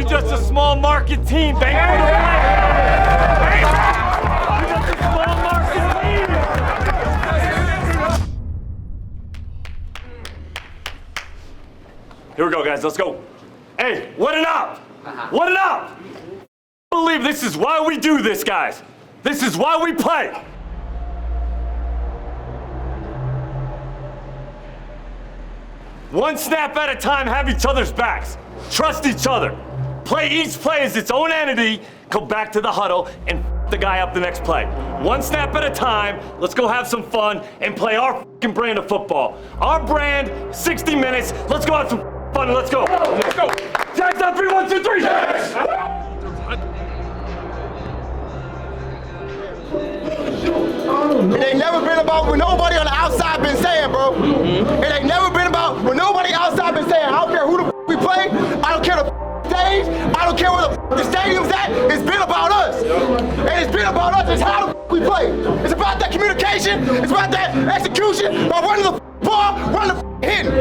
Just a small market team, thank you for the We're just a small market team. Here we go, guys, let's go. Hey, what an up! What an up! I believe this is why we do this, guys. This is why we play. One snap at a time, have each other's backs. Trust each other. Play each play as its own entity, go back to the huddle, and the guy up the next play. One snap at a time, let's go have some fun and play our fucking brand of football. Our brand, 60 minutes, let's go have some fun, let's go. Let's go. Jags on 3, 1, 2, 3. Jags! It ain't never been about what nobody on the outside been saying, bro. It ain't never been about what nobody outside been saying. I don't care who the we play, I don't care the stage, I don't care where the stadium's at, it's been about us. And it's been about us, it's how we play. It's about that communication, it's about that execution, about running the ball, running the hitting.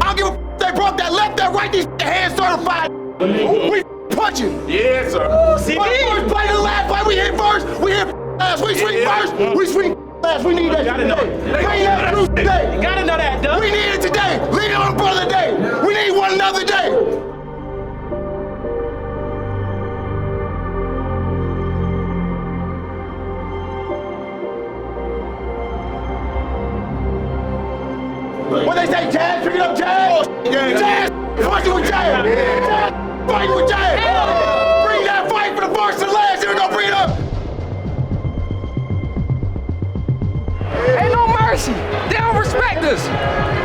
I don't give a they broke that left, that right, these hands certified. We punching. Yeah, sir. See me? First play to the last play, we hit first, we hit last, we swing first, we swing last, we need that today. We need that today. You gotta know that, Doug. We need it today. Leave it on for the day. We need one another day. When they say Jazz, pick it up, Jazz. Jazz, fighting with Jazz. Jazz, fighting with Jazz. Bring that fight for the first and last. Here we go, bring it up. Ain't no mercy. They don't respect us.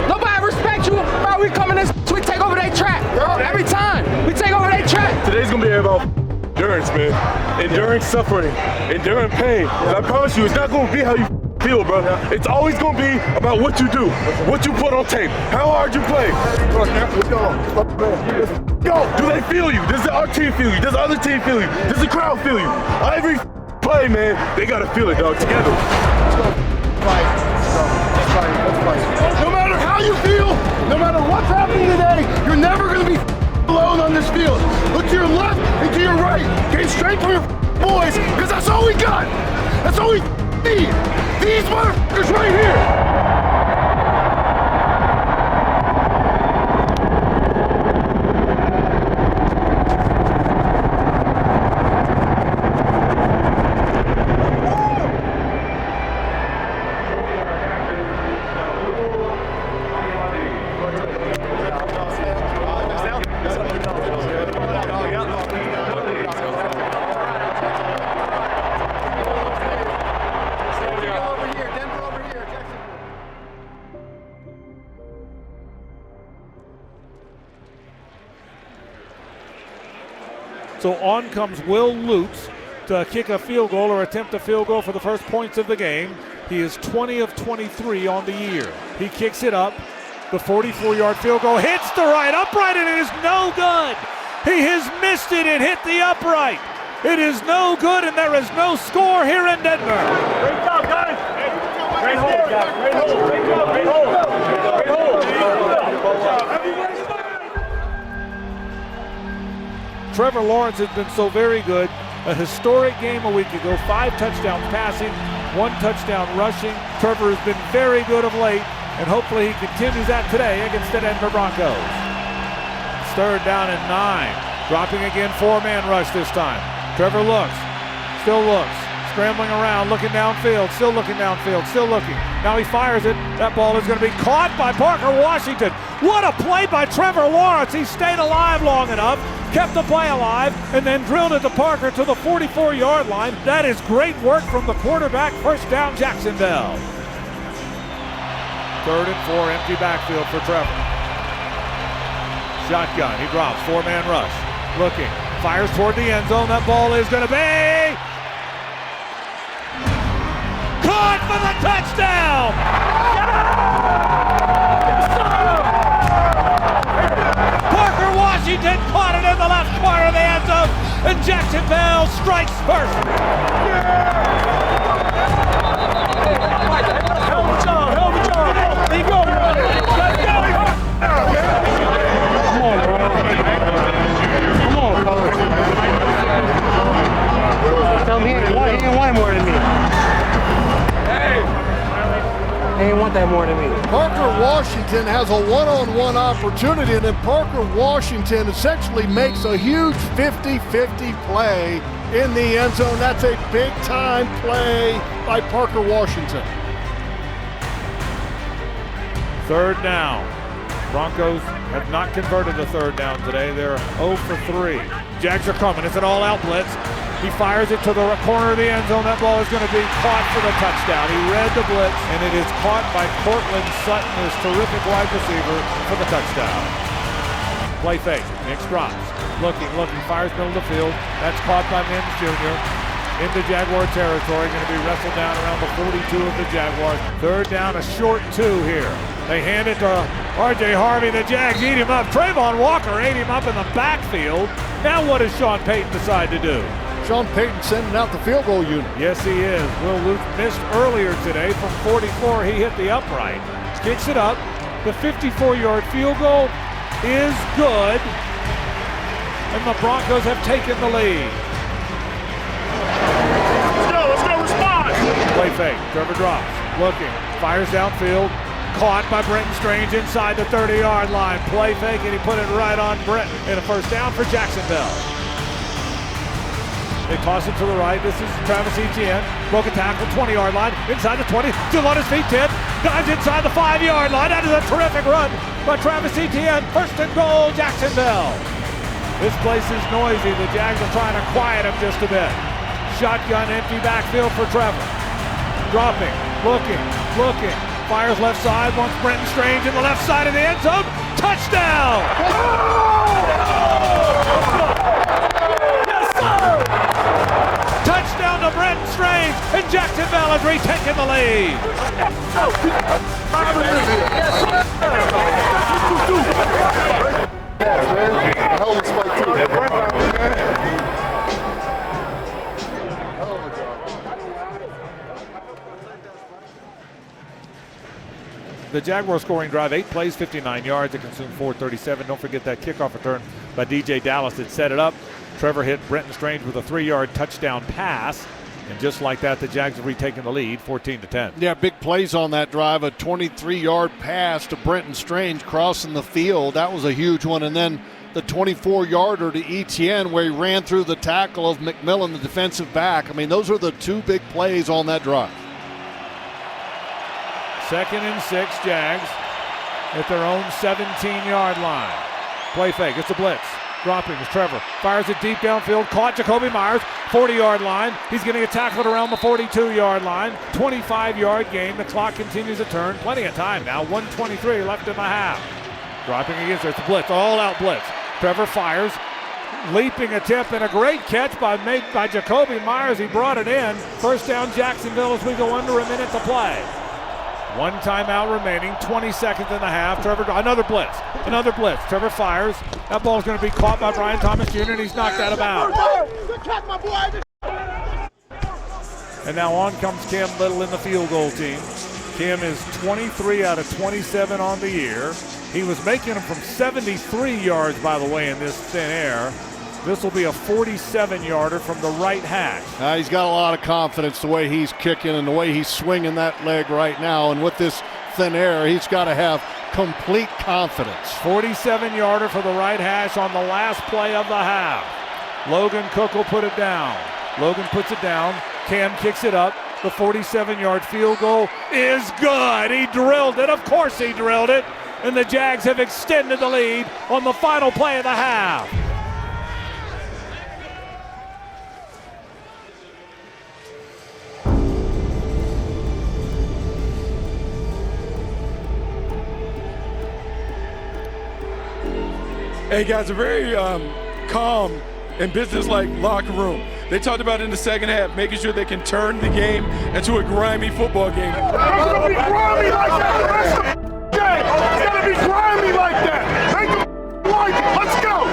Nobody respects you while we come in this. We take over their track. Every time we take over their track. Today's gonna be about endurance, man. Enduring suffering, enduring pain. And I promise you, it's not gonna be how you feel, bro. It's always gonna be about what you do, what you put on tape, how hard you play. Let's go. Do they feel you? Does our team feel you? Does the other team feel you? Does the crowd feel you? Every play, man, they gotta feel it, dog, together. No matter how you feel, no matter what's happening today, you're never going to be alone on this field. Look to your left and to your right. Get straight from your boys, because that's all we got. That's all we need. These motherfuckers right here. So on comes Will Lutz to kick a field goal or attempt a field goal for the first points of the game. He is 20 of 23 on the year. He kicks it up. The 44-yard field goal hits the right upright, and it is no good. He has missed it and hit the upright. It is no good, and there is no score here in Denver. Great job, guys. Great hold, guys. Great hold. Great job. Great hold. Great hold. Trevor Lawrence has been so very good. A historic game a week ago, 5 touchdowns passing, 1 touchdown rushing. Trevor has been very good of late, and hopefully he continues that today against the Denver Broncos. It's 3rd down and 9. Dropping again, 4-man rush this time. Trevor looks, still looks, scrambling around, looking downfield, still looking downfield, still looking. Now he fires it. That ball is going to be caught by Parker Washington. What a play by Trevor Lawrence. He stayed alive long enough, kept the play alive, and then drilled it to Parker to the 44-yard line. That is great work from the quarterback. 1st down, Jacksonville. 3rd and 4, empty backfield for Trevor. Shotgun, he drops, four-man rush. Looking, fires toward the end zone. That ball is going to be caught for the touchdown! Parker Washington caught it in the left corner of the end zone, and Jacksonville strikes first. Hell of a job. There you go. Let's go. Come on, bro. Come on, fellas. Tell me he didn't want more than me. He didn't want that more than me. Parker Washington has a one-on-one opportunity, and then Parker Washington essentially makes a huge 50-50 play in the end zone. That's a big-time play by Parker Washington. Third down. Broncos have not converted a third down today. They're 0 for 3. Jags are coming. It's an all-out blitz. He fires it to the corner of the end zone. That ball is going to be caught for the touchdown. He read the blitz, and it is caught by Cortland Sutton, his terrific wide receiver, for the touchdown. Play fake. Nix drops. Looking, fires middle of the field. That's caught by Mims Jr. into Jaguar territory. Going to be wrestled down around the 42 of the Jaguars. Third down, a short 2 here. They hand it to R.J. Harvey. The Jags eat him up. Trayvon Walker ate him up in the backfield. Now what does Sean Payton decide to do? Sean Payton sending out the field goal unit. Yes, he is. Will Luke missed earlier today from 44. He hit the upright. Kicks it up. The 54-yard field goal is good. And the Broncos have taken the lead. Let's go, respond. Play fake. Trevor drops. Looking. Fires downfield. Caught by Brenton Strange inside the 30-yard line. Play fake, and he put it right on Brenton. And a first down for Jacksonville. They toss it to the right. This is Travis Etienne. Broke a tackle, 20-yard line. Inside the 20. Still on his feet, 10. Dives inside the 5-yard line. That is a terrific run by Travis Etienne. First and goal, Jacksonville. This place is noisy. The Jags are trying to quiet him just a bit. Shotgun, empty backfield for Trevor. Dropping, looking. Fires left side, wants Brenton Strange in the left side of the end zone. Touchdown! Yes, sir. Touchdown to Brenton Strange, and Jacksonville has retaken the lead. The Jaguar scoring drive, 8 plays, 59 yards. It consumed 4:37. Don't forget that kickoff return by DJ Dallas that set it up. Trevor hit Brenton Strange with a 3-yard touchdown pass. And just like that, the Jags have retaken the lead, 14-10. Yeah, big plays on that drive. A 23-yard pass to Brenton Strange crossing the field. That was a huge one. And then the 24-yarder to Etienne where he ran through the tackle of McMillan, the defensive back. I mean, those are the 2 big plays on that drive. 2nd and 6, Jags at their own 17-yard line. Play fake, it's a blitz. Dropping is Trevor. Fires it deep downfield, caught Jacoby Myers, 40-yard line. He's going to get tackled around the 42-yard line. 25-yard gain. The clock continues to turn. Plenty of time now. 1:23 left in the half. Dropping against it. It's a blitz, all-out blitz. Trevor fires. Leaping attempt and a great catch made by Jacoby Myers. He brought it in. First down Jacksonville as we go under a minute to play. 1 timeout remaining, 20 seconds in the half. Another blitz. Trevor fires. That ball is going to be caught by Brian Thomas Jr. and he's knocked out of bounds. And now on comes Cam Little in the field goal team. Cam is 23 out of 27 on the year. He was making them from 73 yards, by the way, in this thin air. This will be a 47-yarder from the right hash. He's got a lot of confidence the way he's kicking and the way he's swinging that leg right now. And with this thin air, he's got to have complete confidence. 47-yarder for the right hash on the last play of the half. Logan Cook will put it down. Logan puts it down. Cam kicks it up. The 47-yard field goal is good. He drilled it. Of course he drilled it. And the Jags have extended the lead on the final play of the half. Hey guys, a very calm and business-like locker room. They talked about in the second half, making sure they can turn the game into a grimy football game. It's gonna be grimy like that the rest of the game. It's gonna be grimy like that. Make them like it. Let's go.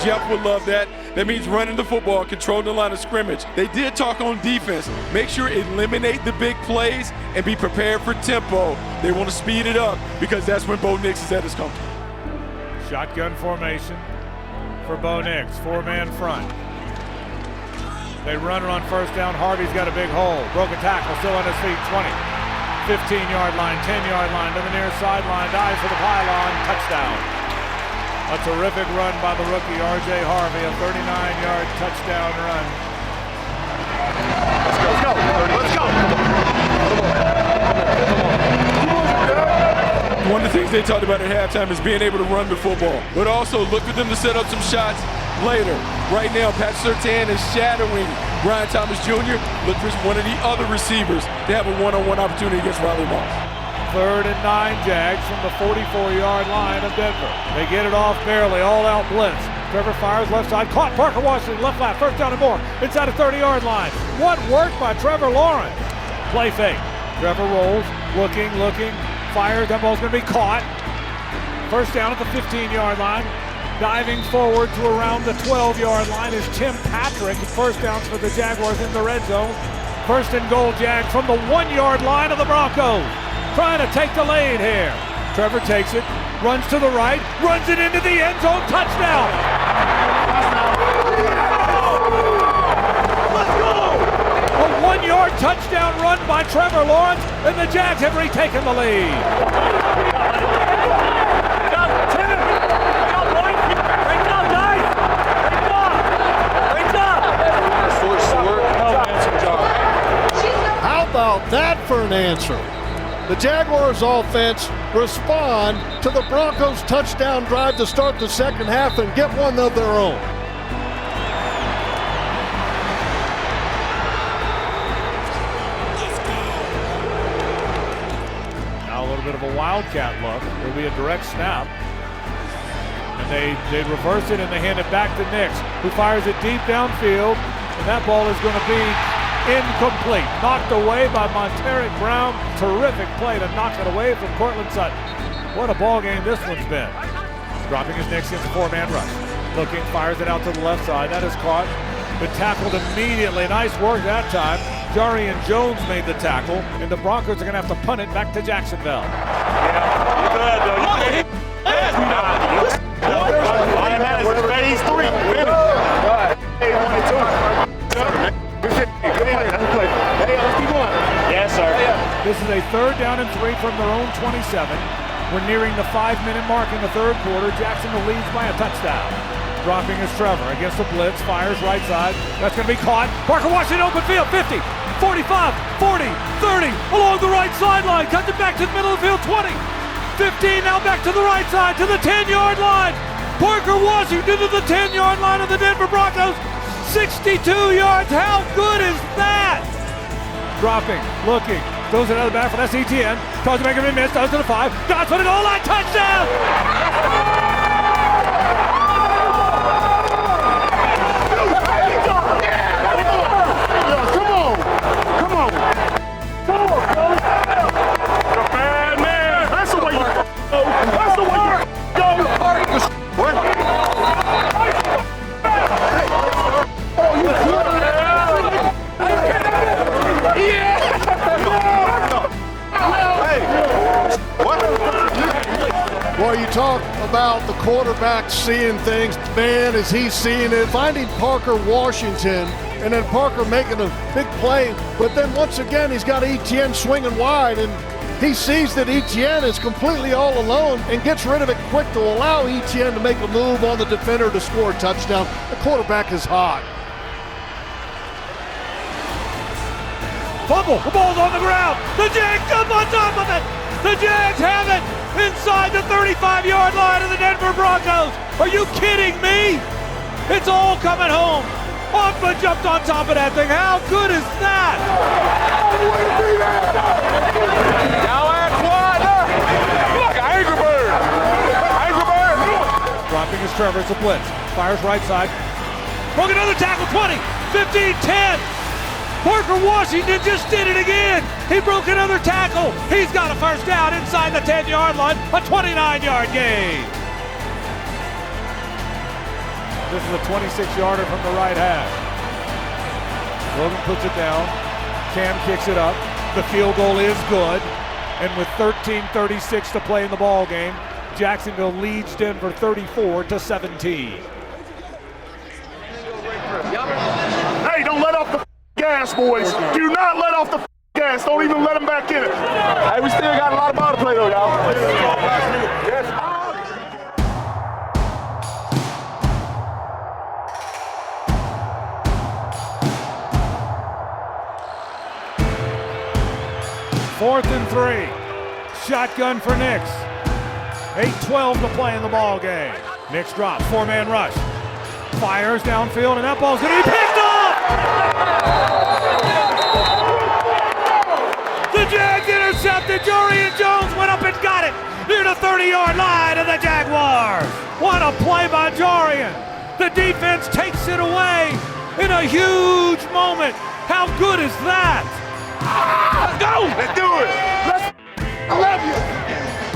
Jeff would love that. That means running the football, controlling the line of scrimmage. They did talk on defense. Make sure eliminate the big plays and be prepared for tempo. They want to speed it up because that's when Bo Nix is at his comfort. Shotgun formation for Bo Nix, four-man front. They run it on first down. Harvey's got a big hole. Broken tackle, still on his feet, 20. 15-yard line, 10-yard line to the near sideline. Dives for the pylon, touchdown. A terrific run by the rookie, R.J. Harvey, a 39-yard touchdown run. Let's go. Let's go. One of the things they talked about at halftime is being able to run the football, but also look for them to set up some shots later. Right now, Pat Surtain is shadowing Brian Thomas Jr. Look for one of the other receivers to have a one-on-one opportunity against Riley Moss. 3rd and 9 Jags from the 44-yard line of Denver. They get it off barely, all-out blitz. Trevor fires left side, caught Parker Washington, left flat, first down and more, inside the 30-yard line. What work by Trevor Lawrence? Play fake. Trevor rolls, looking, fires, that ball's gonna be caught. First down at the 15-yard line. Diving forward to around the 12-yard line is Tim Patrick. First downs for the Jaguars in the red zone. First and goal, Jags from the 1-yard line of the Broncos. Trying to take the lead here. Trevor takes it, runs to the right, runs it into the end zone, touchdown. Let's go! A 1-yard touchdown run by Trevor Lawrence, and the Jags have retaken the lead. How about that for an answer? The Jaguars offense respond to the Broncos touchdown drive to start the second half and get one of their own. Now a little bit of a wildcat look. There'll be a direct snap. And they reverse it and they hand it back to Nix, who fires it deep downfield. And that ball is going to be incomplete. Knocked away by Monteric Brown. Terrific play to knock it away from Cortland Sutton. What a ball game this one's been. Dropping his Nix into 4-man rush. Looking, fires it out to the left side. That is caught. But tackled immediately. Nice work that time. Jarian Jones made the tackle. And the Broncos are going to have to punt it back to Jacksonville. Phase 3. Yes, sir. This is a 3rd down and 3 from their own 27. We're nearing the 5-minute mark in the 3rd quarter. Jacksonville leads by a touchdown. Dropping is Trevor against the blitz, fires right side. That's going to be caught. Parker Washington open field, 50, 45, 40, 30, along the right sideline. Cuts it back to the middle of the field, 20, 15, now back to the right side, to the 10-yard line. Parker Washington to the 10-yard line of the Denver Broncos. 62 yards, how good is that? Dropping, looking, throws it out of the back for that's ETN. Tries to make him miss, does to the 5. Got to the goal line, touchdown! Come on. You're a bad man. That's the way you go. That's the way you go. What? Well, you talk about the quarterback seeing things, man, as he's seeing it, finding Parker Washington, and then Parker making a big play, but then once again he's got Etienne swinging wide, and he sees that Etienne is completely all alone and gets rid of it quick to allow Etienne to make a move on the defender to score a touchdown. The quarterback is hot. Fumble, the ball's on the ground. The Jags jump on top of it. The Jags have it inside the 35-yard line of the Denver Broncos. Are you kidding me? It's all coming home. Hoffman jumped on top of that thing. How good is that? Now that's what. Look, Angry Bird. Dropping his Trevor. It's a blitz. Fires right side. Broke another tackle. 20, 15, 10. Parker Washington just did it again. He broke another tackle. He's got a first down inside the 10-yard line. A 29-yard gain. This is a 26-yarder from the right half. Logan puts it down. Cam kicks it up. The field goal is good. And with 13:36 to play in the ball game, Jacksonville leads Denver 34-17. Hey, don't let off the gas, boys. Do not let off the gas. Don't even let them back in it. Hey, we still got a lot of ball to play, though, y'all. Yes. 4th and 3. Shotgun for Nix. 8:12 to play in the ball game. Nix drops. 4-man rush. Fires downfield, and that ball's going to be picked off! The Jags intercepted. Jorian Jones went up and got it near the 30-yard line of the Jaguars. What a play by Jorian. The defense takes it away in a huge moment. How good is that? Let's go! Let's do it! I love you!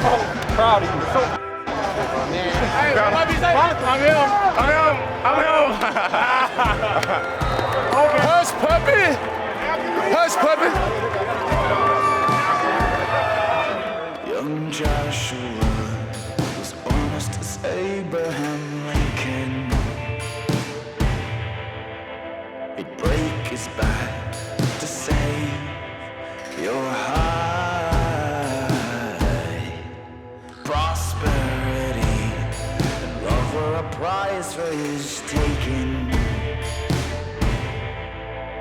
Oh, proud of you. So man. Hey, what you say? I'm him. Okay. Hush, puppy! Hush, puppy! Young Joshua was honest as Abraham Lincoln. He'd break his back to save your high. Prosperity and love were a prize for his taking,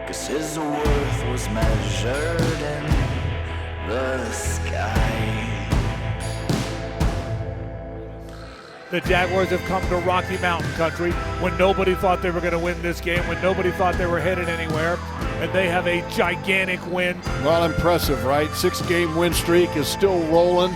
'cause his worth was measured in the sky. The Jaguars have come to Rocky Mountain country when nobody thought they were going to win this game, when nobody thought they were headed anywhere, and they have a gigantic win. Well, impressive, right? 6-game win streak is still rolling,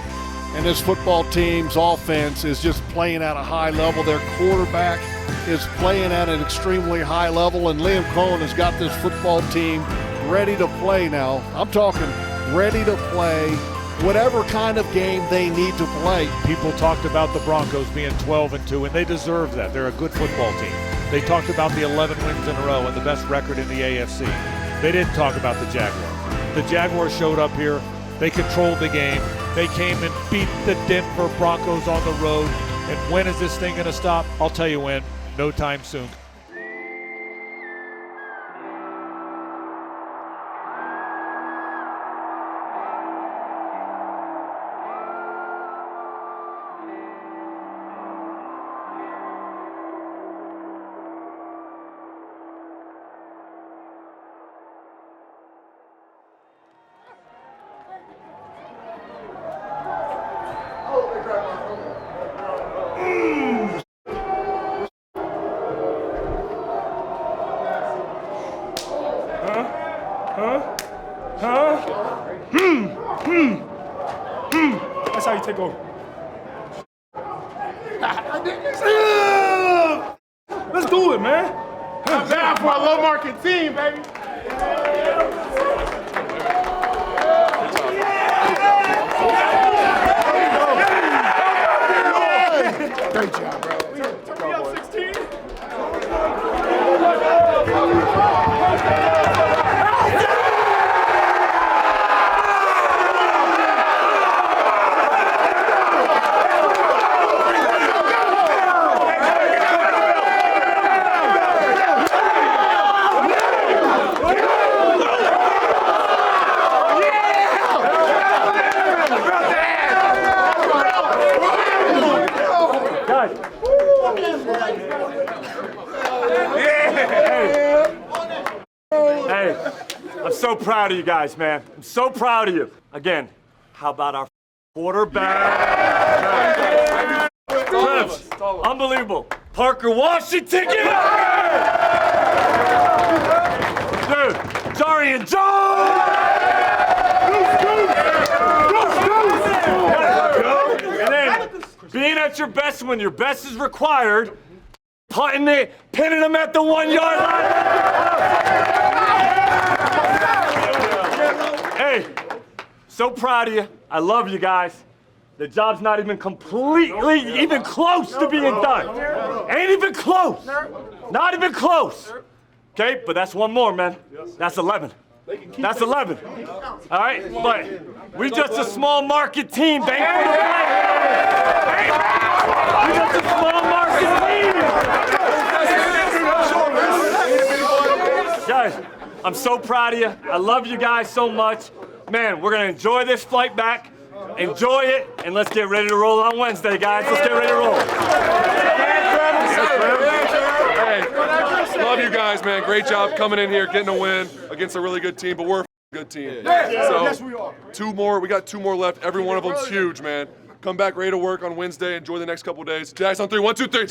and this football team's offense is just playing at a high level. Their quarterback is playing at an extremely high level, and Liam Cohen has got this football team ready to play now. I'm talking ready to play whatever kind of game they need to play. People talked about the Broncos being 12-2, and they deserve that. They're a good football team. They talked about the 11 wins in a row and the best record in the AFC. They didn't talk about the Jaguars. The Jaguars showed up here. They controlled the game. They came and beat the Denver Broncos on the road. And when is this thing going to stop? I'll tell you when. No time soon. That's how you take over. Let's do it, man. I'm down for a low market team, baby. Great job, bro. Turn me up 16. Hey, I'm so proud of you guys, man. I'm so proud of you. Again, how about our quarterback? Trips, unbelievable. Parker Washington, get out here! Dude, Jorian Jones! And then being at your best when your best is required, putting it, pinning them at the 1 yard line. Hey, so proud of you. I love you guys. The job's not even completely, even close to being done. Ain't even close. Not even close. Okay, but that's one more, man. That's 11. That's 11. All right, but we just a small market team. Thank you for the play. We just a small market team. Guys, I'm so proud of you. I love you guys so much. Man, we're gonna enjoy this flight back. Enjoy it, and let's get ready to roll on Wednesday, guys. Let's get ready to roll. Hey, love you guys, man. Great job coming in here, getting a win against a really good team, but we're a good team. So, we got 2 more left. Every one of them's huge, man. Come back ready to work on Wednesday. Enjoy the next couple days. Jags on 3. 1, 2, 3.